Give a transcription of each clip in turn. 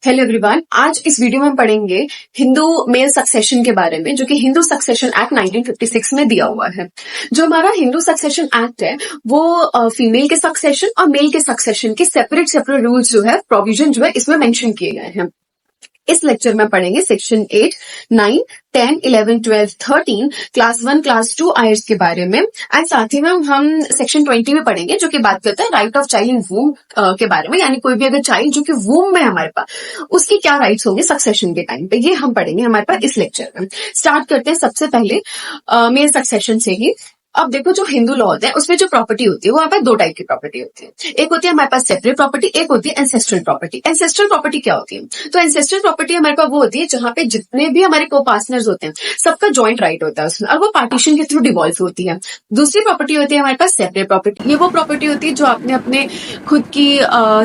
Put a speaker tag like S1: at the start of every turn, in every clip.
S1: Hello everyone, आज इस video में हम पढ़ेंगे हिंदू मेल सक्सेशन के बारे में, जो कि हिंदू सक्सेशन एक्ट 1956 में दिया हुआ है। जो हमारा हिंदू सक्सेशन एक्ट है वो फीमेल के सक्सेशन और मेल के सक्सेशन के सेपरेट रूल्स जो है, प्रोविजन जो है इसमें मेंशन किए गए हैं। इस लेक्चर में पढ़ेंगे सेक्शन 8, 9, 10, 11, 12, 13 क्लास 1, क्लास 2 आयर्स के बारे में। एंड साथ ही में हम सेक्शन 20 में पढ़ेंगे, जो कि बात करता है राइट ऑफ चाइल्ड इन वूम के बारे में, यानी कोई भी अगर चाइल्ड जो कि वूम में हमारे पास, उसकी क्या राइट्स होंगे सक्सेशन के टाइम पे, ये हम पढ़ेंगे हमारे पास इस लेक्चर में। स्टार्ट करते हैं सबसे पहले मेल सक्सेशन से ही। अब देखो, जो हिंदू लॉ होते हैं उसमें जो प्रॉपर्टी होती है वो हमारे पास दो टाइप की प्रॉपर्टी होती है। एक होती है हमारे पास सेपरेट प्रॉपर्टी, एक होती है एंसेस्ट्रल प्रॉपर्टी। एंसेस्ट्रल प्रॉपर्टी क्या होती है? तो एंसेस्ट्रल प्रॉपर्टी हमारे पास वो होती है जहां पे जितने भी हमारे को पार्टनर्स होते हैं सबका जॉइंट राइट होता है उसमें, और वो पार्टीशन के थ्रू डिवॉल्व होती है। दूसरी प्रॉपर्टी होती है हमारे पास सेपरेट प्रॉपर्टी। ये वो प्रॉपर्टी होती है जो आपने अपने खुद की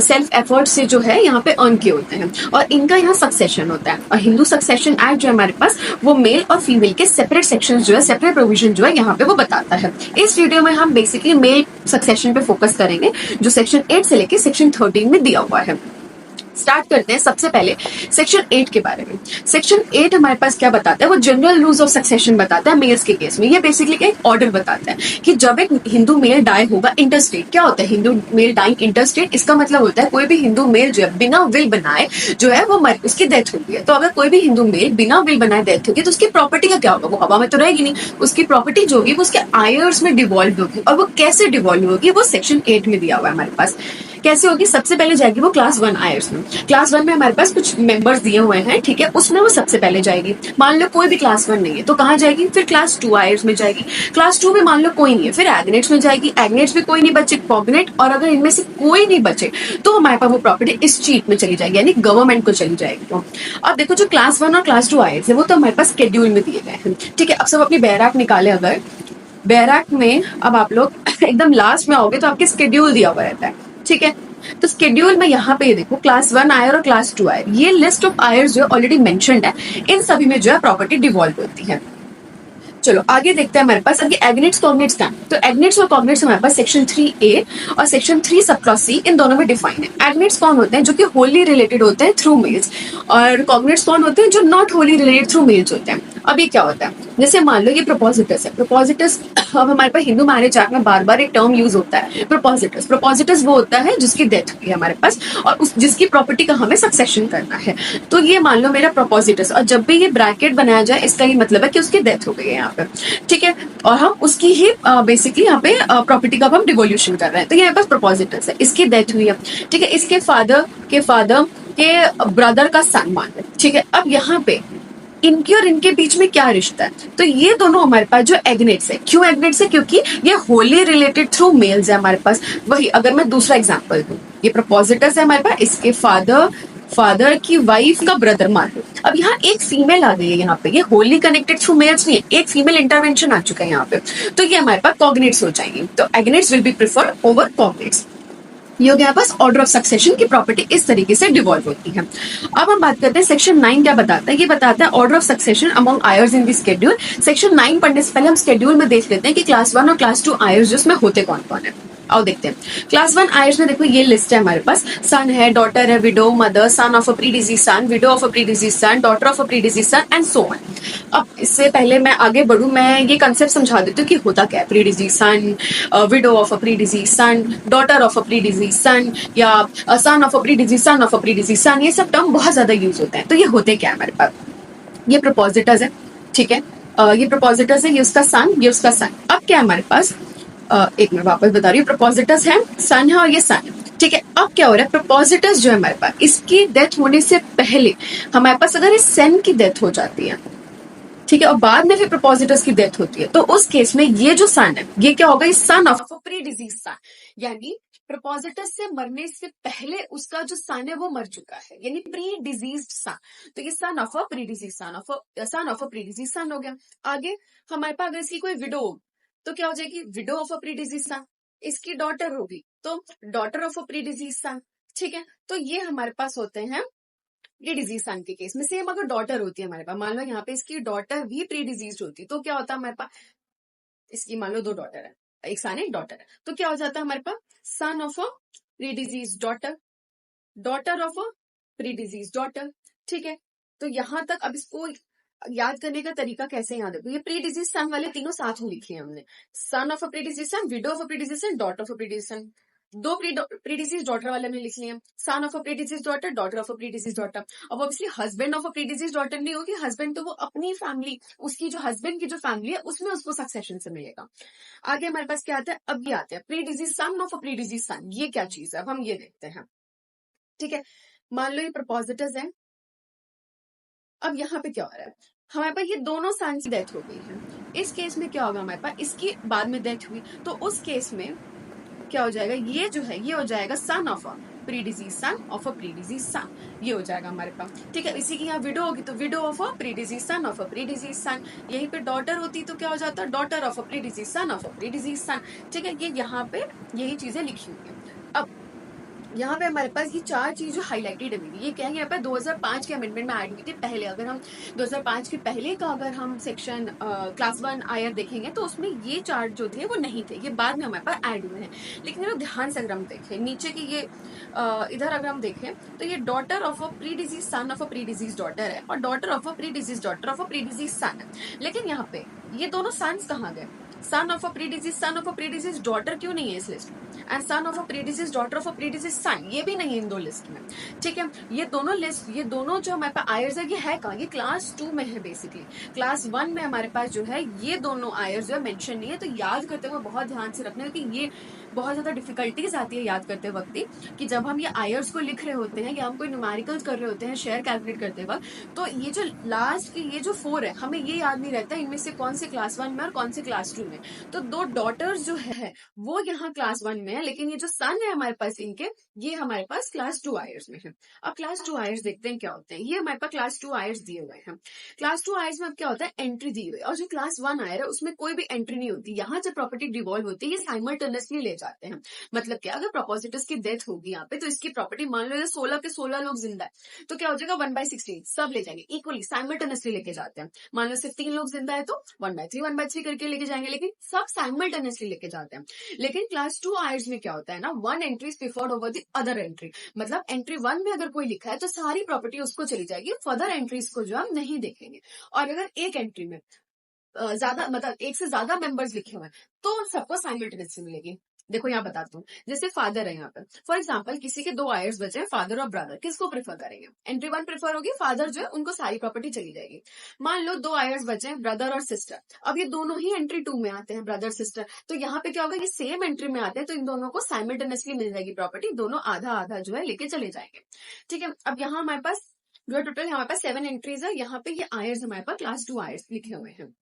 S1: सेल्फ एफर्ट से जो है यहाँ पे अर्न किए होते हैं, और इनका यहाँ सक्सेशन होता है। और हिंदू सक्सेशन एक्ट जो है हमारे पास, वो मेल और फीमेल के सेपरेट सेक्शन जो है, सेपरेट प्रोविजन जो है यहाँ पे वो बताता है। इस वीडियो में हम बेसिकली मेल सक्सेशन पे फोकस करेंगे, जो सेक्शन 8 से लेके सेक्शन 13 में दिया हुआ है। स्टार्ट करते हैं सबसे पहले सेक्शन 8 के बारे में। सेक्शन 8 हमारे पास क्या बताता है? वो जनरल रूल्स ऑफ सक्सेशन बताता है मेल्स के केस में। ये बेसिकली एक ऑर्डर बताता है कि जब एक हिंदू मेल डाई होगा इंटरस्टेट। क्या होता है हिंदू मेल डाइंग इंटरस्टेट? इसका मतलब होता है कोई भी हिंदू मेल जो है बिना विल बनाए जो है वो उसकी डेथ होती है। तो अगर कोई भी हिंदू मेल बिना विल बनाए डेथ होगी तो उसकी प्रॉपर्टी का क्या होगा? वो हवा में तो रहेगी नहीं। उसकी प्रॉपर्टी जो होगी वो उसके आयर्स में डिवॉल्व होगी, और वो कैसे डिवॉल्व होगी वो सेक्शन 8 में दिया हुआ है हमारे पास। कैसे होगी? सबसे पहले जाएगी वो क्लास 1 आयर्स में। क्लास 1 में हमारे पास कुछ मेंबर्स दिए हुए हैं, ठीक है, उसमें वो सबसे पहले जाएगी। मान लो कोई भी क्लास 1 नहीं है तो कहाँ जाएगी? फिर क्लास 2 आयर्स में जाएगी। क्लास 2 में मान लो कोई नहीं है, फिर एग्नेट्स में जाएगी। एग्नेट्स में कोई नहीं बचे, कॉग्नेट, और अगर इनमें से कोई नहीं बचे तो हमारे पास वो प्रॉपर्टी इस चीट में चली जाएगी, यानी गवर्नमेंट को चली जाएगी। अब देखो, जो क्लास 1 और क्लास 2 आयर्स है वो तो हमारे पास शेड्यूल में दिए गए हैं, ठीक है। अब सब अपनी बैराक निकाले। अगर बैराक में अब आप लोग एकदम लास्ट में आओगे तो आपके शेड्यूल दिया हुआ रहता है, ठीक है। तो शेड्यूल में यहाँ पे देखो, क्लास 1 आयर और क्लास 2 आयर, ये लिस्ट ऑफ आयर्स जो ऑलरेडी मेंशन्ड है, इन सभी में जो है प्रॉपर्टी डिवॉल्व होती है। चलो आगे देखते हैं हमारे पास आगे एग्नेट्स कॉग्नेट्स का। तो एग्नेट्स और कॉग्नेट्स हमारे पास सेक्शन 3A और सेक्शन 3 सब क्लॉज C, इन दोनों में डिफाइन है। एग्नेट्स कौन होते हैं? जो कि होली रिलेटेड होते हैं थ्रू मेल्स, और कॉग्नेट्स कौन होते हैं? जो not wholly related through males होते हैं। अब ये क्या होता है? जैसे मान लो ये प्रोपोजिटस है। प्रोपोजिटस, अब हमारे पास हिंदू मैरिज एक्ट में बार बार एक टर्म यूज होता है प्रोपोजिटस। प्रोपोजिटस वो होता है जिसकी डेथ हुई है हमारे पास, और उस जिसकी प्रॉपर्टी का हमें सक्सेशन करना है। तो ये मान लो मेरा प्रोपोजिटस, और जब भी ये ब्रैकेट बनाया जाए इसका ये मतलब है कि उसकी डेथ हो गई है यहाँ पे, ठीक है, और हम उसकी ही बेसिकली यहाँ पे प्रॉपर्टी का हम डिवोल्यूशन कर रहे हैं। तो ये पास प्रोपोजिटस है, इसकी डेथ हुई है, ठीक है, इसके फादर के ब्रदर का सन मान है, ठीक है। अब यहाँ पे इनके और इनके बीच में क्या रिश्ता है? तो ये दोनों हमारे पास जो एग्नेट्स है। क्यों एग्नेट्स है? क्योंकि ये होली रिलेटेड थ्रू मेल्स है हमारे पास। वही अगर मैं दूसरा एग्जांपल दूं, ये प्रोपोजिटस है हमारे पास, इसके फादर की वाइफ का ब्रदर मान लो। अब यहाँ एक फीमेल आ गई है, यहाँ पे ये होली कनेक्टेड थ्रू मेल्स नहीं है, एक फीमेल इंटरवेंशन आ चुका है यहाँ पे, तो ये हमारे पास कॉग्नेट्स हो जाएंगे। तो एग्नेट्स विल बी प्रेफर ओवर कॉग्नेट्स। ये हो गया बस ऑर्डर ऑफ सक्सेशन की प्रॉपर्टी इस तरीके से डिवॉल्व होती है। अब हम बात करते हैं सेक्शन 9 क्या बताता है। ये बताता है order of succession among Aires in the schedule. Section 9 पढ़ने से पहले हम शेड्यूल में देख लेते हैं कि क्लास 1 और क्लास 2 आयर्स जिसमें होते कौन कौन है। आओ देखते हैं। क्लास 1 आयर्स में देखो ये लिस्ट है हमारे पास। सन है, डॉटर है, widow, mother, son of a predeceased son, widow of a predeceased son, daughter of a predeceased son, and so on. अब इससे पहले मैं आगे बढ़ूं, मैं ये कंसेप्ट समझा देती हूँ कि होता क्या है। Predeceased son, widow of a predeceased son, daughter of a predeceased son, या son of a predeceased son of a predeceased son, ये सब टर्म बहुत ज्यादा यूज होते हैं। तो ये होते क्या है हमारे पास? ये प्रोपोजिटस है, ठीक है, ये प्रोपोजिटस है, ये उसका सन, ये उसका सन। अब क्या है हमारे पास? एक मिनट वापस बता रही हूँ। प्रोपोजिटस है, सन है, और ये सन है, ठीक है। अब क्या हो रहा है? प्रोपोजिटस जो है हमारे पास, इसकी डेथ होने से पहले हमारे पास अगर इस सन की डेथ हो जाती है, ठीक है, और बाद में फिर प्रोपोजिटस की डेथ होती है, तो उस केस में ये जो सन है ये क्या होगा? सन ऑफ प्री डिजीज सन, यानी प्रोपोजिटस से मरने से पहले उसका जो सन है वो मर चुका है, यानी प्री डिजीज सन। तो ये son of predeceased son of predeceased son हो गया। आगे हमारे पास अगर इसकी कोई विडो तो क्या हो जाएगी? विडो ऑफ प्री डिजीज सन। इसकी डॉटर होगी तो daughter of predeceased son, ठीक है। तो ये हमारे पास होते हैं प्री डिजीज सन के केस में। सेम अगर डॉटर होती है हमारे पास, मान लो यहाँ पे इसकी डॉटर भी प्री डिजीज होती तो क्या होता है हमारे पास? इसकी मान लो दो डॉटर है, एक सन एक डॉटर है, तो क्या हो जाता है हमारे पास? Son of a predeceased daughter, daughter of a predeceased daughter. ठीक है, तो यहां तक अब इसको याद करने का तरीका कैसे याद है, तो ये प्री डिजीज सन वाले तीनों साथ में लिखे हैं हमने, son of a predeceased son, widow of a predeceased son, daughter of a predeceased son. दो प्री डिजीज डॉटर वाले हमने लिख लिए, son of a predeceased daughter, daughter of a predeceased daughter. अब obviously husband of a predeceased daughter नहीं होगी, husband तो वो अपनी फैमिली, उसकी जो हस्बैंड की जो फैमिली है उसमें उसको सक्सेशन से मिलेगा। आगे हमारे पास क्या आता है, अब ये आते हैं predeceased son of a predeceased son. ये क्या चीज है, अब हम ये देखते हैं। ठीक है, मान लो ये प्रपोजिटस है। अब यहाँ पे क्या हो रहा है, हमारे पास ये दोनों सन्स की डेथ हो गई है। इस केस में क्या होगा, हमारे पास इसकी बाद में डेथ हुई, तो उस केस में क्या हो जाएगा, ये जो है ये हो जाएगा son of a predeceased son of a predeceased son, ये हो जाएगा हमारे पास। ठीक है, इसी की यहाँ विडो होगी तो widow of a predeceased son of a predeceased son. यहीं पे डॉटर होती तो क्या हो जाता, daughter of a predeceased son of a predeceased son. ठीक है, ये यहाँ पे यही चीजें लिखी हुई है। अब यहाँ पे हमारे पास ये चार चीज जो हाईलाइटेड है, ये क्या है, यहाँ पे 2005 के अमेंडमेंट में ऐड हुई थी। पहले अगर हम 2005 के पहले का अगर हम सेक्शन क्लास 1 आयर देखेंगे तो उसमें ये चार्ट जो थे वो नहीं थे, ये बाद में हमारे पास ऐड हुए हैं। लेकिन अगर ध्यान से अगर हम देखें नीचे की ये इधर अगर हम देखें तो ये daughter of a predeceased son of a predeceased daughter है और daughter of a predeceased daughter of a predeceased son है। लेकिन यहाँ पे ये दोनों सन्स कहाँ गए, son of a predeceased son of a predeceased daughter क्यों नहीं है इस लिस्ट में, and son of a predeceased daughter of a predeceased son ये भी नहीं है इन दो लिस्ट में। ठीक है, ये दोनों लिस्ट, ये दोनों जो हमारे पास आयर्स है, ये है कहाँ, ये क्लास 2 में है बेसिकली। क्लास 1 में हमारे पास जो है ये दोनों आयर्स जो है मेंशन नहीं है। तो याद करते हुए बहुत ध्यान से रखना है कि ये बहुत ज्यादा डिफिकल्टीज आती है याद करते वक्त ही, कि जब हम ये आयर्स को लिख रहे होते हैं या हम कोई न्यूमेरिकल्स कर रहे होते हैं शेयर कैलकुलेट करते वक्त, तो ये जो लास्ट की ये जो 4 है हमें ये याद नहीं रहता इनमें से कौन से क्लास 1 में और कौन से क्लास 2 में। तो दो डॉटर्स जो है वो यहाँ क्लास 1 में है, लेकिन ये जो सन है हमारे पास इनके, ये हमारे पास क्लास 2 आयर्स में है। अब क्लास 2 आयर्स देखते हैं क्या होते हैं। ये हमारे पास क्लास 2 आयर्स दिए हुए हैं। क्लास 2 आयर्स में अब क्या होता है, एंट्री दी हुई है, और जो क्लास 1 आयर है उसमें कोई भी एंट्री नहीं होती। यहाँ जब प्रॉपर्टी डिवॉल्व होती है ये साइमल्टेनियसली ले जाते हैं। मतलब क्या, अगर प्रोपोजिटस की डेथ होगी यहाँ पे तो इसकी प्रॉपर्टी मान लो 16 के 16 लोग जिंदा है तो क्या हो जाएगा 1/16 सब ले जाएंगे इक्वली साइमल्टेनियसली लेके जाते हैं। मान लो सिर्फ 3 लोग जिंदा है तो 1/3 करके लेके जाएंगे, लेकिन सब साइमल्टेनियसली लेके जाते हैं। लेकिन क्लास 2 आयर्स में क्या होता है ना, 1 entry preferred over the other entry. मतलब एंट्री 1 में अगर कोई लिखा है तो सारी प्रॉपर्टी उसको चली जाएगी, फर्दर एंट्रीज को जो हम नहीं देखेंगे। और अगर एक एंट्री में ज्यादा मतलब एक से ज्यादा मेंबर्स लिखे हुए हैं तो उन सबको साइमल्टेनियसली मिलेगी। देखो यहाँ बताता हूँ, जैसे फादर है यहाँ पे, फॉर एग्जांपल किसी के 2 आयर्स बचे, फादर और ब्रदर, किसको प्रेफर करेंगे, एंट्री 1 प्रेफर होगी, फादर जो है उनको सारी प्रॉपर्टी चली जाएगी। मान लो 2 आयर्स बचे, ब्रदर और सिस्टर, अब ये दोनों ही एंट्री 2 में आते हैं, ब्रदर सिस्टर, तो यहाँ पे क्या होगा, ये सेम एंट्री में आते हैं तो इन दोनों को साइमल्टेनियसली मिल जाएगी प्रॉपर्टी, दोनों आधा आधा जो है लेके चले जाएंगे। ठीक है, अब यहाँ हमारे पास जो टोटल हमारे पास 7 एंट्रीज है, यहाँ पे ये आयर्स हमारे पास क्लास 2 आयर्स लिखे हुए हैं।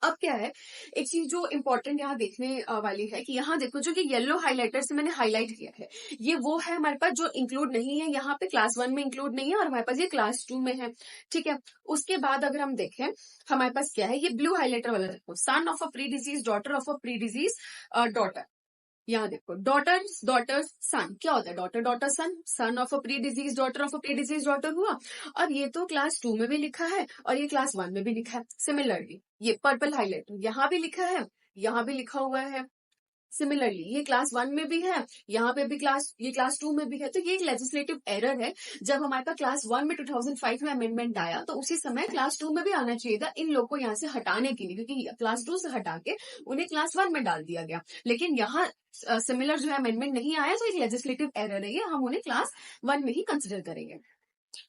S1: अब क्या है, एक चीज जो इंपॉर्टेंट यहाँ देखने वाली है कि यहाँ देखो जो कि येलो हाइलाइटर से मैंने हाईलाइट किया है, ये वो है हमारे पास जो इंक्लूड नहीं है, यहाँ पे क्लास 1 में इंक्लूड नहीं है और हमारे पास ये क्लास 2 में है। ठीक है, उसके बाद अगर हम देखें हमारे पास क्या है, ये ब्लू हाईलाइटर वाला देखो, son of a predeceased daughter of a predeceased daughter. यहाँ देखो डॉटर्स डॉटर्स सन, क्या होता है daughter daughter son, son of a predeceased daughter of a predeceased daughter हुआ। और ये तो क्लास 2 में भी लिखा है और ये क्लास 1 में भी लिखा है। सिमिलरली ये पर्पल हाईलाइट यहाँ भी लिखा है, यहाँ भी लिखा हुआ है। सिमिलरली ये क्लास 1 में भी है, यहाँ पे भी ये क्लास 2 में भी है। तो ये एक लेजिस्लेटिव एरर है, जब हमारे पास क्लास 1 में 2005 में अमेंडमेंट आया तो उसी समय क्लास 2 में भी आना चाहिए था इन लोगों को यहाँ से हटाने के लिए, क्योंकि क्लास 2 से हटा के उन्हें क्लास 1 में डाल दिया गया। लेकिन यहाँ सिमिलर जो है अमेंडमेंट नहीं आया, तो एक लेजिस्लेटिव एरर है, ये हम उन्हें क्लास 1 में ही कंसिडर करेंगे।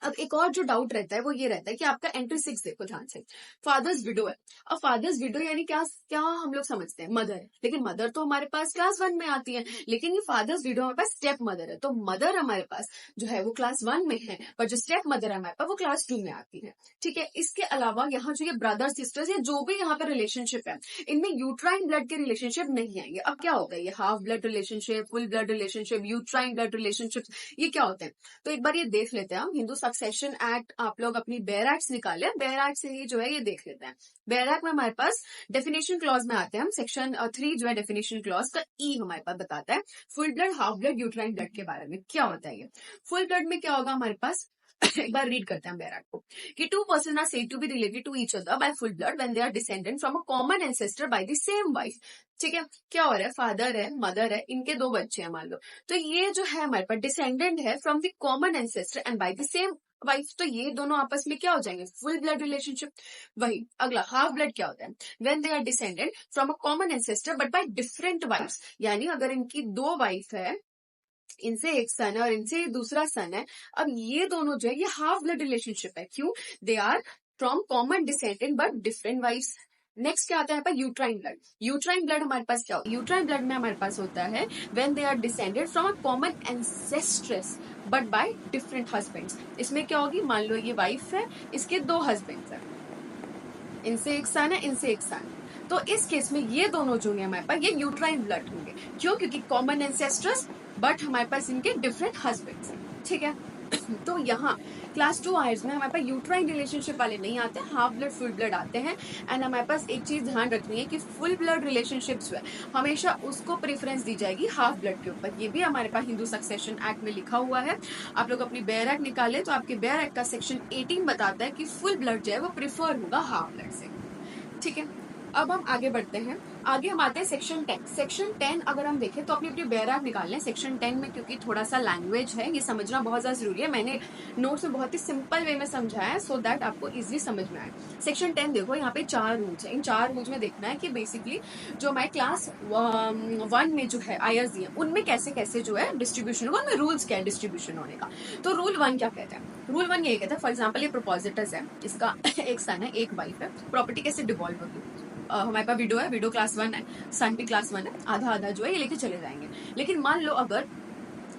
S1: अब एक और जो डाउट रहता है वो ये रहता है कि आपका एंट्री 6 देखो ध्यान से, फादर्स विडो है। अब फादर्स विडो यानी क्या क्या हम लोग समझते हैं, मदर है, लेकिन मदर तो हमारे पास क्लास 1 में आती है, लेकिन ये फादर्स विडो हमारे पास स्टेप मदर है, तो मदर हमारे पास जो है वो क्लास 1 में है, पर जो स्टेप मदर है हमारे पास वो क्लास 2 में आती है। ठीक है, इसके अलावा यहाँ जो ये ब्रदर सिस्टर्स या जो भी यहाँ पे रिलेशनशिप है, इनमें यूट्राइन ब्लड के रिलेशनशिप नहीं आएंगे। अब क्या होता है, ये half blood relationship, full blood relationship, uterine blood relationship, ये क्या होते हैं, तो एक बार ये देख लेते हैं हम। हिंदू सक्सेशन एक्ट, आप लोग अपनी बेयर एक्ट निकाले, बेयर एक्ट से ही जो है ये देख लेते हैं। बेयर एक्ट में हमारे पास डेफिनेशन क्लॉज में आते हैं हम, सेक्शन 3 जो है डेफिनेशन क्लॉज का ई हमारे पास बताता है full blood, half blood, uterine blood के बारे में। क्या होता है ये फुल ब्लड में, क्या होगा हमारे पास, एक बार रीड करते हैं बैराक को कि two person are said to be related to each other by full blood when they are descendant from a common ancestor by the same wife. ठीक है, क्या हो रहा है, फादर है, मदर है, इनके 2 बच्चे हैं मान लो, तो ये जो है हमारे पास डिसेंडेंट है from the common ancestor and bye the same wife, तो ये दोनों आपस में क्या हो जाएंगे, फुल ब्लड रिलेशनशिप। वही अगला हाफ ब्लड क्या होता है, when they are descendant from a common ancestor but by different wives, यानी अगर इनकी 2 वाइफ है, इनसे एक सन है और इनसे दूसरा सन है, अब ये दोनों जो है ये हाफ ब्लड रिलेशनशिप है। क्यों, they are from common descendant but different wives. Next क्या आता है यूट्राइन ब्लड। यूट्राइन ब्लड हमारे पास क्या होता है, यूट्राइन ब्लड में हमारे पास होता है when they are descended from a common ancestress but by different husbands. इसमें क्या होगी, मान लो ये वाइफ है, इसके 2 हस्बैंड्स हैं, इनसे एक सन है, इनसे एक सन, तो इस केस में ये दोनों जो है हमारे पास ये यूट्राइन ब्लड होंगे। क्यों, क्योंकि कॉमन एंसेस्ट्रस बट हमारे पास इनके डिफरेंट हस्बैंड्स हैं। ठीक है, तो यहाँ क्लास 2 आयर्स में हमारे पास यूट्राइन रिलेशनशिप वाले नहीं आते, हाफ ब्लड फुल ब्लड आते हैं। एंड हमारे पास एक चीज ध्यान रखनी है कि फुल ब्लड रिलेशनशिप्स में हमेशा उसको प्रेफरेंस दी जाएगी हाफ ब्लड के ऊपर। ये भी हमारे पास हिंदू सक्सेशन एक्ट में लिखा हुआ है। आप लोग अपनी बेयर एक्ट निकाले तो आपके बेयर एक्ट का सेक्शन 18 बताता है कि फुल ब्लड जो है वो प्रिफर होगा हाफ ब्लड से। ठीक है, अब हम आगे बढ़ते हैं, आगे हम आते हैं सेक्शन 10। सेक्शन 10 अगर हम देखें तो अपनी अपनी बैराक निकाल लें सेक्शन 10 में, क्योंकि थोड़ा सा लैंग्वेज है, ये समझना बहुत ज्यादा जरूरी है। मैंने नोट्स में बहुत ही सिंपल वे में समझाया है सो दैट आपको इजीली समझ में आए। सेक्शन 10 देखो, यहाँ पे 4 रूल्स है। इन 4 रूल्स में देखना है कि बेसिकली जो हमारे क्लास 1 में जो है आयर्स दिए उनमें कैसे कैसे जो है डिस्ट्रीब्यूशन होगा, उनमें रूल्स क्या है डिस्ट्रीब्यूशन होने का। तो रूल 1 क्या कहता है, रूल 1 यही कहता है, फॉर एग्जाम्पल ये प्रोपोजिटस है, इसका एक सन है एक वाइफ है, प्रॉपर्टी कैसे डिवॉल्व होगी। हमारे पास विडो है, विडो क्लास 1 है, सन भी क्लास 1 है, आधा आधा जो है ये लेके चले जाएंगे। लेकिन मान लो अगर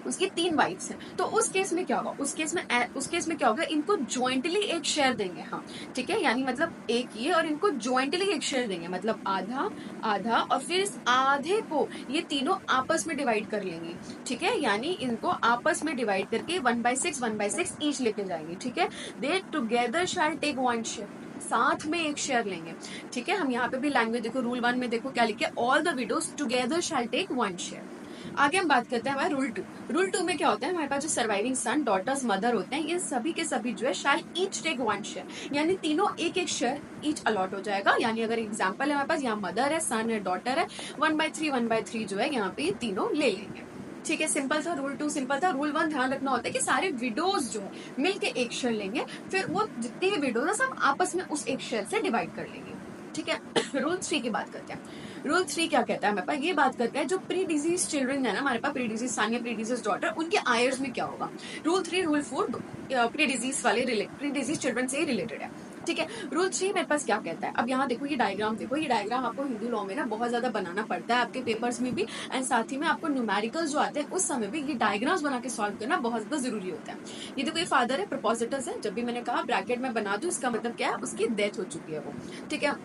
S1: उसकी 3 वाइफ्स हैं, तो उस केस में क्या होगा, उस केस में क्या होगा, इनको ज्वाइंटली एक शेयर देंगे। हाँ ठीक है, यानी मतलब एक ये और इनको ज्वाइंटली एक शेयर देंगे, मतलब आधा आधा, और फिर इस आधे को ये तीनों आपस में डिवाइड कर लेंगे। ठीक है, यानी इनको आपस में डिवाइड करके 1/6 ईच लेके जाएंगे। ठीक है, they together shall take 1 share, साथ में एक शेयर लेंगे। ठीक है, हम यहाँ पे भी लैंग्वेज देखो, रूल 1 में देखो क्या लिखे, all the widows together shall take 1 share. आगे हम बात करते हैं हमारे रूल 2। रूल 2 में क्या होता है, हमारे पास जो सर्वाइविंग सन डॉटर्स मदर होते हैं, ये सभी के सभी जो है शैल ईच टेक 1 शेयर, यानी तीनों एक एक शेयर ईच अलॉट हो जाएगा। यानी अगर एग्जाम्पल है हमारे पास, यहाँ मदर है, सन है, डॉटर है, 1/3 जो है यहाँ पे ये तीनों ले लेंगे। ठीक है, सिंपल था रूल 2, सिंपल था। रूल 1 ध्यान रखना होता है कि सारे विडोज जो है मिलके एक शेयर लेंगे, फिर वो जितनी भी विडोज है सब आपस में उस एक शेयर से डिवाइड कर लेंगे। ठीक है, रूल 3 की बात करते हैं। रूल 3 क्या कहता है हमारे पास, ये बात करता है जो प्री डिजीज चिल्ड्रन है ना हमारे पास, प्री डिजीज सन या प्री डिजीज डॉटर, उनके आयर्स में क्या होगा। रूल 3 रूल 4 प्री डिजीज वाले प्री डिजीज चिल्ड्रन से ही रिलेटेड है। ठीक है, रूल 3 मेरे पास क्या कहता है, अब यहाँ देखो ये डायग्राम देखो, ये डायग्राम आपको हिंदू लॉ में ना बहुत ज्यादा बनाना पड़ता है आपके पेपर्स में भी, एंड साथ ही में आपको न्यूमेरिकल्स जो आते हैं उस समय भी ये डायग्राम्स बना के सॉल्व करना बहुत ज्यादा जरूरी होता है। ये देखो ये फादर है, प्रपोजिटस है, जब भी मैंने कहा ब्रैकेट में बना दूं, इसका मतलब क्या है, उसकी डेथ हो चुकी है वो। ठीक है,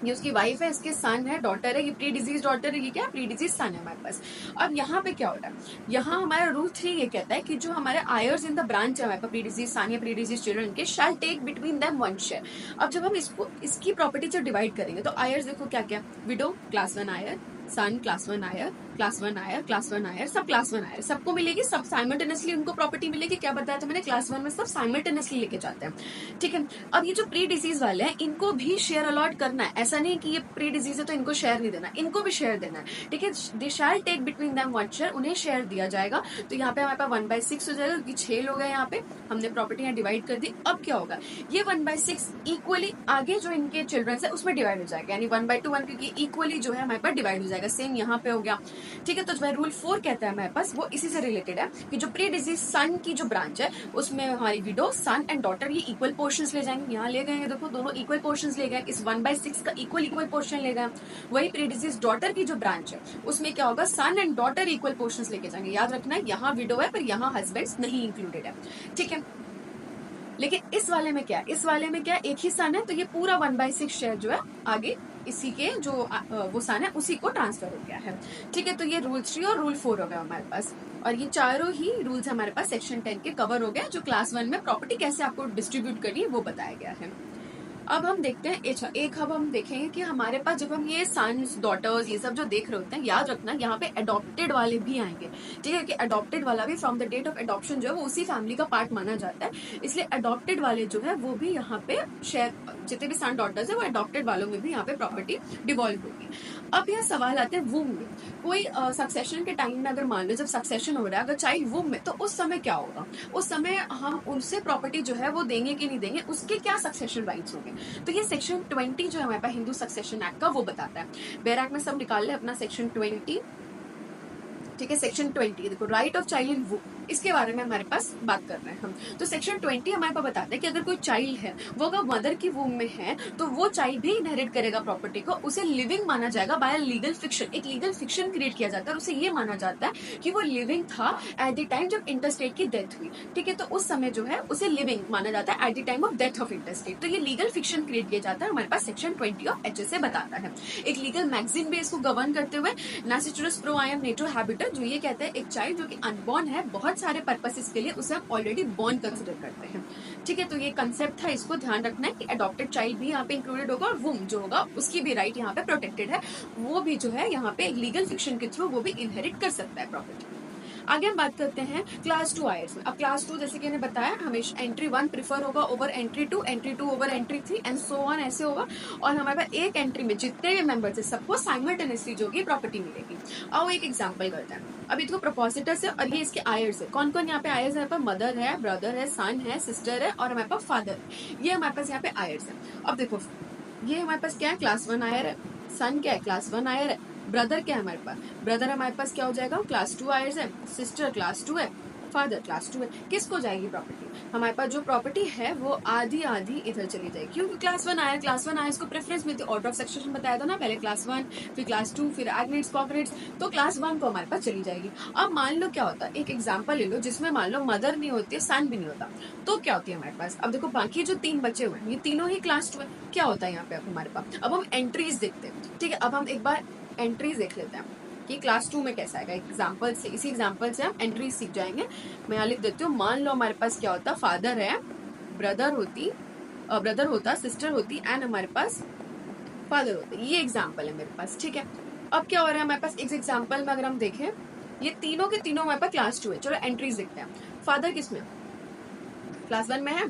S1: ये उसकी वाइफ है, इसके सन है, डॉटर है, ये प्री डिजीज डॉटर है, ये क्या प्री डिजीज सन है हमारे पास। अब यहाँ पे क्या हो रहा है, यहाँ हमारा रूल 3 ये कहता है कि जो हमारे आयर्स इन द ब्रांच है हमारे पास, प्री डिजीज सन या प्री डिजीज चिल्ड्रन के, shall take between them 1 share. अब जब हम इसकी प्रॉपर्टी जब डिवाइड करेंगे तो आयर्स देखो क्या क्या, विडो क्लास 1 आयर, सन क्लास 1 आयर, क्लास 1 आयर, क्लास 1 आयर, सब क्लास 1 आयर, सबको मिलेगी, सब साइमल्टेनियसली उनको प्रॉपर्टी मिलेगी। क्या बताया था मैंने, क्लास 1 में सब साइमल्टेनियसली लेके जाते हैं। ठीक है, अब ये जो प्री डिजीज वाले हैं इनको भी शेयर अलॉट करना है, ऐसा नहीं कि ये प्री डिजीज है तो इनको शेयर नहीं देना, इनको भी शेयर देना है। ठीक है, they shall take between them 1 share, उन्हें शेयर दिया जाएगा। तो यहाँ पे हमारे पास 1/6 हो जाएगा, क्योंकि 6 लोग हैं यहाँ पे, हमने प्रॉपर्टी यहाँ डिवाइड कर दी। अब क्या होगा, ये 1/6 इक्वली आगे जो इनके चिल्ड्रन है उसमें डिवाइड हो जाएगा, यानी 1/2 1, क्योंकि इक्वली जो है हमारे पास डिवाइड हो जाएगा, सेम यहाँ पे हो गया। ठीक है, तो जो रूल 4 कहता है हमारे पास वो इसी से रिलेटेड है कि जो प्री डिजीज सन की जो ब्रांच है उसमें हमारी विडो, सन एंड डॉटर ये इक्वल पोर्शंस ले जाएंगे। यहाँ ले गए देखो, दोनों इक्वल पोर्शंस ले गए, इस 1/6 का इक्वल पोर्शन ले गए। वही प्री डिजीज डॉटर की जो ब्रांच है उसमें क्या होगा, सन एंड डॉटर इक्वल पोर्शंस लेके जाएंगे। याद रखना है यहाँ विडो है पर यहाँ हस्बैंड्स नहीं इंक्लूडेड है। ठीक है, लेकिन इस वाले में क्या है, इस वाले में क्या है, एक ही सन है तो ये पूरा 1/6 शेयर जो है आगे इसी के जो वो सन है उसी को ट्रांसफर हो गया है। ठीक है, तो ये रूल 3 और रूल 4 हो गया हमारे पास, और ये चारों ही रूल्स हमारे पास सेक्शन 10 के कवर हो गया, जो क्लास 1 में प्रॉपर्टी कैसे आपको डिस्ट्रीब्यूट करनी है वो बताया गया है। अब हम देखते हैं एक अब हम देखेंगे कि हमारे पास जब हम ये सन्स डॉटर्स ये सब जो देख रहे होते हैं, याद रखना यहाँ पे अडॉप्टेड वाले भी आएंगे, ठीक है, कि अडॉप्टेड वाला भी from the date of adoption जो है वो उसी फैमिली का पार्ट माना जाता है, इसलिए अडॉप्टेड वाले जो है वो भी यहाँ पे शेयर, जितने भी सन डॉटर्स है वो अडॉप्टेड वालों में भी यहाँ पे प्रॉपर्टी डिवॉल्व होगी। अब यह सवाल आते हैं वूम में, कोई सक्सेशन के टाइम में अगर मान लो जब सक्सेशन हो रहा है अगर चाइल्ड वूम में, तो उस समय क्या होगा, उस समय हम उनसे प्रॉपर्टी जो है वो देंगे कि नहीं देंगे, उसके क्या सक्सेशन राइट्स होंगे। तो ये सेक्शन 20 जो है हमारे पास हिंदू सक्सेशन एक्ट का वो बताता है। बेयर एक्ट में सब निकाल ले अपना सेक्शन 20, ठीक है, सेक्शन 20 देखो, राइट ऑफ चाइल्ड इन वूम, इसके बारे में हमारे पास बात कर रहे हैं हम। तो सेक्शन 20 हमारे पास बताता है कि अगर कोई चाइल्ड है वो अगर मदर की वूम में है तो वो चाइल्ड भी इनहेरिट करेगा प्रॉपर्टी को, उसे लिविंग माना जाएगा बाय लीगल फिक्शन, एक लीगल फिक्शन क्रिएट किया जाता है और उसे ये माना जाता है कि वो लिविंग था एट द टाइम जब इंटरस्टेट की डेथ हुई, ठीक है, तो उस समय जो है उसे लिविंग माना जाता है at the time of death of interstate. तो ये लीगल फिक्शन क्रिएट किया जाता है, हमारे पास सेक्शन 20 ऑफ HSA बताता है। एक लीगल मैगजीन भी इसको गवर्न करते हुए नासिचुरस प्रो आई एम नेटो हैबिटेट, जो ये कहते हैं एक चाइल्ड जो कि अनबॉर्न है बहुत सारे पर्पसेस के लिए उसे हम ऑलरेडी बॉर्न कंसिडर करते हैं, ठीक है। तो ये कंसेप्ट था, इसको ध्यान रखना है कि अडॉप्टेड चाइल्ड भी यहाँ पे इंक्लूडेड होगा और वूम जो होगा उसकी भी राइट यहाँ पे प्रोटेक्टेड है, वो भी जो है यहाँ पे एक लीगल फिक्शन के थ्रू वो भी इनहेरिट कर सकता है प्रॉपर्टी। आगे हम बात करते हैं क्लास 2 आयर्स में। अब क्लास 2 जैसे कि मैंने बताया हमेशा एंट्री 1 प्रिफर होगा over entry 2, entry 2 over entry 3 and so on, ऐसे होगा। और हमारे पास एक एंट्री में जितने भी मेंबर्स है सबको साइमल्टेनियसली जो की प्रॉपर्टी मिलेगी। आओ एक एग्जांपल करते हैं। अब इसको प्रोपोजिटर्स है और ये इसके आयर्स है। कौन कौन यहाँ पे आयर्स है? मदर है, ब्रदर है, सन है, सिस्टर है और हमारे पास फादर है। ये हमारे पास यहाँ पे आयर्स है। अब देखो ये हमारे पास क्या है, क्लास 1 आयर है। सन क्या है, क्लास 1 आयर है। ब्रदर क्या है हमारे पास, ब्रदर हमारे पास क्या हो जाएगा, क्लास 2 आयर्स है। सिस्टर क्लास 2 है, फादर क्लास 2 है। किसको जाएगी प्रॉपर्टी? हमारे पास जो प्रॉपर्टी है वो आधी आधी इधर चली जाएगी, क्योंकि क्लास 1 आयर्स को प्रेफरेंस मिलती है। ऑर्डर ऑफ सक्सेशन बताया था ना, पहले क्लास 1 फिर क्लास 2 फिर एग्नेट्स कॉग्नेट्स, तो क्लास 1 को हमारे पास चली जाएगी। अब मान लो क्या होता है, एक एग्जाम्पल ले लो जिसमें मान लो मदर नहीं होती है, सन भी नहीं होता, तो क्या होती है हमारे पास। अब देखो बाकी जो 3 बचे हुए हैं ये तीनों ही क्लास 2 है। क्या होता है यहाँ पे अब हमारे पास, अब हम एंट्रीज देखते हैं, ठीक है। अब हम एक बार एंट्रीज देख लेते हैं कि क्लास 2 में कैसा आएगा। एग्जाम्पल से, इसी एग्जाम्पल से हम एंट्रीज सीख जाएंगे। मैं यहाँ लिख देती हूँ। मान लो हमारे पास क्या होता, फादर है, ब्रदर होता, सिस्टर होती एंड हमारे पास फादर होते। ये एग्जाम्पल है मेरे पास, ठीक है। अब क्या हो रहा है हमारे पास, इस एग्जाम्पल में अगर हम देखें ये तीनों के तीनों हमारे पास क्लास 2 है। चलो एंट्रीज देखते हैं। फादर किसमें, क्लास 1 में है,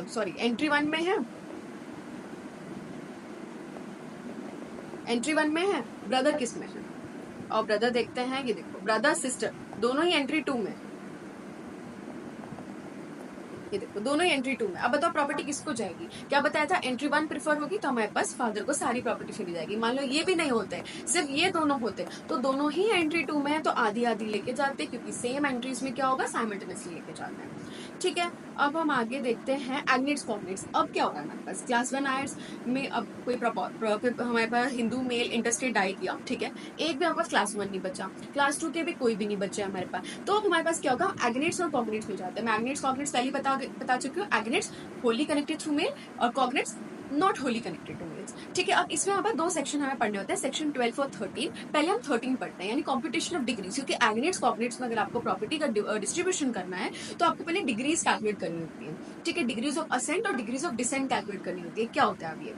S1: सॉरी एंट्री 1 में है, एंट्री 1 में है। ब्रदर किस में है, और ब्रदर देखते हैं, ये देखो ब्रदर सिस्टर दोनों ही एंट्री 2 में, ये देखो दोनों ही एंट्री 2 में। अब बताओ प्रॉपर्टी किसको जाएगी, क्या बताया था एंट्री 1 प्रिफर होगी तो हमारे पास फादर को सारी प्रॉपर्टी चली जाएगी। मान लो ये भी नहीं होते, सिर्फ ये दोनों होते तो दोनों ही एंट्री 2 में है तो आधी आधी लेके जाते, क्योंकि सेम एंट्रीज में क्या होगा, साइमल्टेनियसली लेके जाते हैं, ठीक है। अब हम आगे देखते हैं एग्नेट्स कॉग्नेट्स। अब क्या होगा हमारे पास, क्लास 1 आयर्स में अब कोई हमारे पास हिंदू मेल इंटरस्टेट डाई किया, ठीक है, एक भी हमारे पास क्लास 1 नहीं बचा, क्लास 2 के भी कोई भी नहीं बचे हमारे पास, तो अब हमारे पास क्या होगा, एग्नेट्स और कॉग्नेट्स में जाते हैं। मैं एग्नेट्स कॉग्नेट्स पहले बता चुकी हूँ। Agnates wholly connected through male और cognates not wholly connected to males, ठीक है। अब इसमें हमारे 2 सेक्शन हमें पढ़ने होते हैं, सेक्शन 12 और 13। पहले हम 13 पढ़ते हैं, यानी कॉम्पिटिशन ऑफ डिग्रीज, क्योंकि एग्नेट्स कॉग्नेट्स में अगर आपको प्रॉपर्टी का डिस्ट्रीब्यूशन करना है तो आपको पहले डिग्रीज कैलकुलेट करनी होती है, ठीक है। डिग्रीज ऑफ असेंट और डिग्रीज ऑफ डिसेंट कैलकुलेट करनी होती है। क्या होता है अब ये,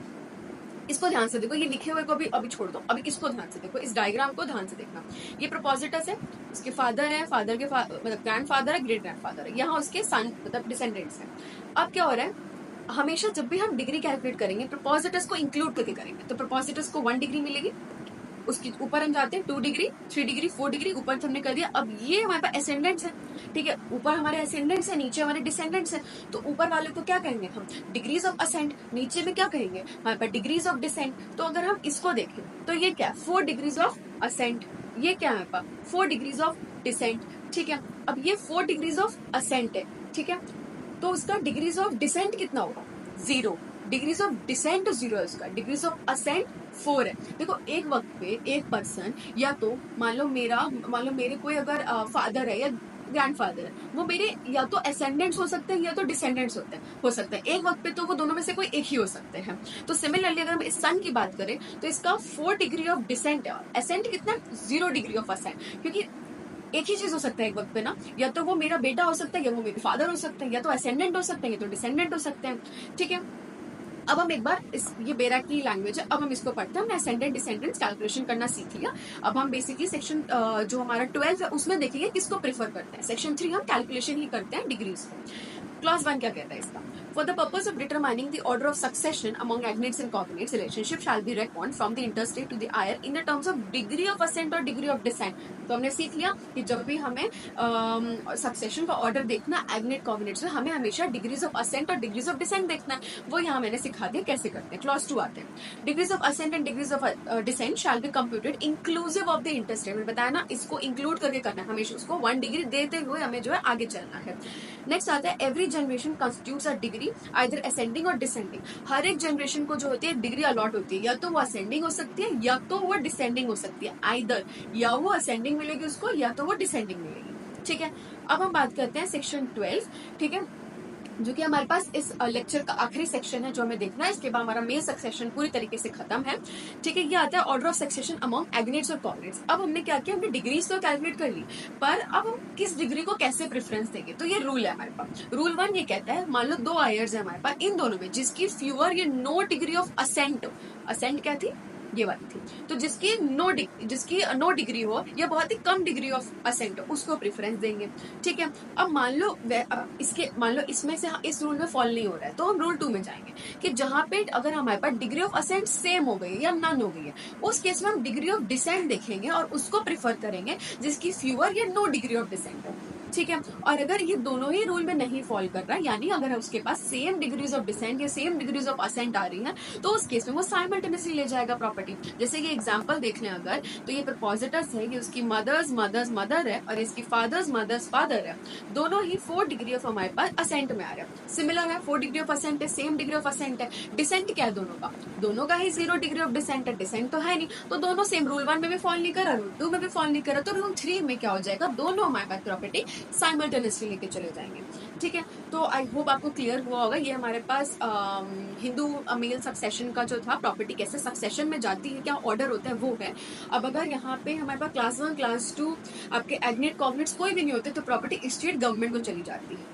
S1: इसको ध्यान से देखो, ये लिखे हुए को अभी छोड़ दो, अभी इसको ध्यान से देखो, इस डायग्राम को ध्यान से देखना। ये प्रोपोजिटस है, उसके फादर है, फादर के मतलब ग्रैंड फादर है, ग्रेट ग्रैंड फादर है, यहाँ उसके सन मतलब डिसेंडेंट्स हैं। अब क्या हो रहा है, हमेशा जब भी हम डिग्री कैलकुलेट करेंगे प्रोपोजिटस को इंक्लूड करके करेंगे, तो प्रोपोजिटस को 1 डिग्री मिलेगी, उसके ऊपर हम जाते हैं 2 डिग्री, 3 डिग्री, 4 डिग्री, ऊपर हमने कर दिया। अब ये हमारे पास असेंडेंट्स है, ठीक है, ऊपर हमारे असेंडेंट्स है, नीचे हमारे डिसेंडेंट्स है, तो ऊपर वाले को क्या कहेंगे हम, डिग्रीज ऑफ असेंट, नीचे में क्या कहेंगे हमारे पास डिग्रीज ऑफ डिसेंट। तो अगर हम इसको देखें तो ये क्या, 4 डिग्रीज ऑफ असेंट, ये क्या है हमारे पास 4 डिग्रीज ऑफ डिसेंट, ठीक है। अब ये 4 डिग्रीज ऑफ असेंट है, ठीक है, तो उसका डिग्रीज ऑफ डिसेंट कितना होगा, 0। डिग्रीज ऑफ डिसेंट 0 है उसका, डिग्रीज ऑफ असेंट 4 है। देखो एक वक्त पे एक पर्सन, या तो मान लो मेरे कोई अगर फादर है या ग्रैंड फादर है, वो मेरे या तो असेंडेंट्स हो सकते हैं या तो डिसेंडेंट्स हो सकते हैं। एक वक्त पे तो वो दोनों में से कोई एक ही हो सकते हैं। तो सिमिलरली अगर हम इस सन की बात करें तो इसका 4 डिग्री ऑफ डिसेंट है, असेंट कितना, 0 डिग्री ऑफ असेंट, क्योंकि एक ही चीज हो सकता है एक वक्त पे ना, या तो वो मेरा बेटा हो सकता है या वो मेरे फादर हो सकते हैं, या तो असेंडेंट हो सकते हैं या तो डिसेंडेंट हो सकते हैं, ठीक है। अब हम एक बार ये बेरा की लैंग्वेज है, अब हम इसको पढ़ते हैं। हमने असेंडेंट डिसेंडेंट कैलकुलेशन करना सीख लिया। अब हम बेसिकली सेक्शन जो हमारा 12 है उसमें देखेंगे किसको प्रेफर करते हैं। सेक्शन 3 हम कैलकुलेशन ही करते हैं डिग्रीज को। क्लॉज 1 क्या कहता है इसका? For the purpose of determining the order of succession among agnates and cognates, relationship shall be reckoned from the interstate to the higher in the terms of degree of ascent और degree of descent। तो हमने सीख लिया कि जब भी हमें succession का ऑर्डर देखना एग्नेट कॉग्नेट्स में, हमें हमेशा डिग्रीज ऑफ असेंट और डिग्रीज ऑफ डिसेंट देखना है। वो यहाँ मैंने सिखा दिया कैसे करते हैं। क्लॉज 2 आते हैं। Degrees of ascent and degrees of descent shall be computed inclusive of the intestate. मैंने बताया ना, इसको इंक्लूड करके करना है, हमेशा उसको 1 डिग्री देते हुए हमें जो है आगे चलना है। नेक्स्ट आता है every generation constitutes a degree either ascending और डिसेंडिंग। हर एक जनरेशन को जो होती है डिग्री अलॉट होती है, या तो वो असेंडिंग हो सकती है या तो वो डिसेंडिंग हो सकती है। आइदर या वो असेंडिंग मिलेगी उसको या तो वो डिसेंडिंग मिलेगी। ठीक है, अब हम बात करते हैं सेक्शन 12। ठीक है, जो कि हमारे पास इस लेक्चर का आखिरी सेक्शन है जो हमें देखना है। इसके बाद हमारा मेल सक्सेशन पूरी तरीके से खत्म है। ठीक है, ये आता है ऑर्डर ऑफ सक्सेशन अमॉन्ग एग्नेट्स और कॉग्नेट्स। अब हमने क्या किया, हमने डिग्रीज तो कैलकुलेट कर ली, पर अब हम किस डिग्री को कैसे प्रेफरेंस देंगे। तो ये रूल है हमारे पास। रूल 1 ये कहता है, मान लो 2 आयर्स है हमारे पास, इन दोनों में जिसकी फ्यूअर या no degree of ascent, ascent क्या थी, ये वाली थी, तो जिसकी नो डिग्री हो या बहुत ही कम डिग्री ऑफ असेंट हो उसको प्रेफरेंस देंगे। ठीक है, अब मान लो इसमें से इस रूल में फॉल नहीं हो रहा है, तो हम रूल 2 में जाएंगे कि जहां पे अगर हमारे पास डिग्री ऑफ असेंट सेम हो गई या नन हो गई है, उस केस में हम डिग्री ऑफ डिसेंट देखेंगे और उसको प्रेफर करेंगे जिसकी फ्यूअर या नो डिग्री ऑफ डिसेंट हो। ठीक है, और अगर ये दोनों ही रूल में नहीं फॉल कर रहा है, यानी अगर उसके पास सेम डिग्रीज ऑफ डिसेंट या सेम डिग्रीज ऑफ असेंट आ रही है, तो उस केस में वो साइमल्टेनियसली ले जाएगा प्रॉपर्टी। जैसे कि एग्जांपल देख लें अगर, तो ये प्रपोजिटस है कि उसकी मदर्स मदर है और इसकी मदर्स फादर है, दोनों ही 4 डिग्री ऑफ हमारे पास असेंट में आ रहा है। सिमिलर है, 4 डिग्री ऑफ असेंट है, सेम डिग्री ऑफ असेंट है। डिसेंट क्या है दोनों का ही 0 डिग्री ऑफ डिसेंट है, डिसेंट तो है नहीं, तो दोनों सेम। रूल 1 में भी फॉल नहीं करा, रूल 2 में भी फॉल नहीं करा, तो रूल 3 में क्या हो जाएगा, दोनों हमारे पास प्रॉपर्टी साइमल्टेनियसली लेके चले जाएंगे। ठीक है, तो आई होप आपको क्लियर हुआ होगा। ये हमारे पास हिंदू मेल सक्सेशन का जो था, प्रॉपर्टी कैसे सक्सेशन में जाती है, क्या ऑर्डर होता है, वो है। अब अगर यहाँ पे हमारे पास क्लास 1 क्लास 2 आपके एग्नेट कॉग्नेट्स कोई भी नहीं होते, तो प्रॉपर्टी स्टेट गवर्नमेंट को चली जाती है।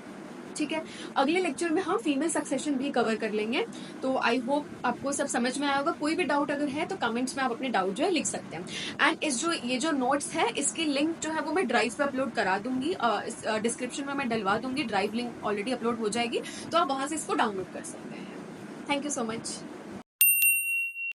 S1: ठीक है, अगले लेक्चर में हम फीमेल सक्सेशन भी कवर कर लेंगे। तो आई होप आपको सब समझ में आया होगा। कोई भी डाउट अगर है तो कमेंट्स में आप अपने डाउट जो है लिख सकते हैं। एंड ये जो नोट्स है, इसकी लिंक जो है वो मैं ड्राइव पे अपलोड करा दूंगी, डिस्क्रिप्शन में मैं डलवा दूंगी। ड्राइव लिंक ऑलरेडी अपलोड हो जाएगी, तो आप वहां से इसको डाउनलोड कर सकते हैं। Thank you so much.